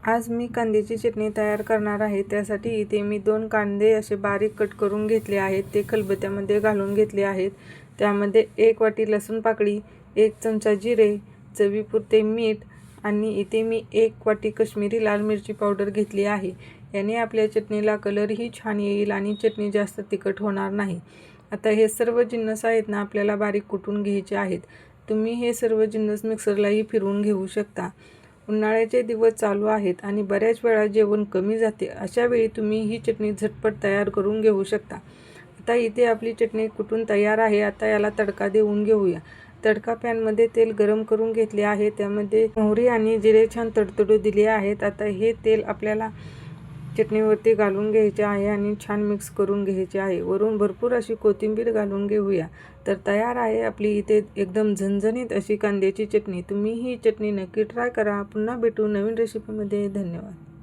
आज मी कांद्याची चटणी तयार करणार आहे। त्यासाठी इथे मी 2 कांदे असे बारीक कट करून घेतले आहेत। ते खलबत्त्यामध्ये घालून घेतले आहेत। त्यामध्ये 1 वाटी लसूण पाकळी, 1 चमचा जिरे, चवीपुरते मीठ आणि इथे मी 1 वाटी काश्मीरी लाल मिरची पावडर घेतली आहे। याने आपल्या चटणीला कलरही छान येईल आणि चटणी जास्त तिखट होणार नाही। आता हे सर्व जिन्नस आहेत ना आपल्याला बारीक कुटून घ्यायचे आहेत। तुम्ही हे सर्व जिन्नस मिक्सरलाही फिरवून घेऊ शकता। उन्हाळ्याचे दिवस चालू आहेत आणि बऱ्याच वेळा जेवण कमी जाते। अशा वेळी तुम्ही ही चटणी झटपट तयार करून घेऊ शकता। आता इथे आपली चटणी कुटून तयार आहे। आता याला तडका देऊन घेऊया। तडका पॅनमध्ये तेल गरम करून घेतले आहे। त्यामध्ये मोहरी आणि जिरे छान तडतडू दिले आहेत। आता हे तेल आपल्याला चटणीवरती घालून घ्यायचे आहे आणि छान मिक्स करून घ्यायचे आहे। वरून भरपूर अशी कोथिंबीर घालून घेऊया। तर तयार आहे आपली इथे एकदम झणझणीत अशी कांद्याची चटणी। तुम्ही ही चटणी नक्की ट्राय करा। पुन्हा भेटू नवीन रेसिपीमध्ये। धन्यवाद।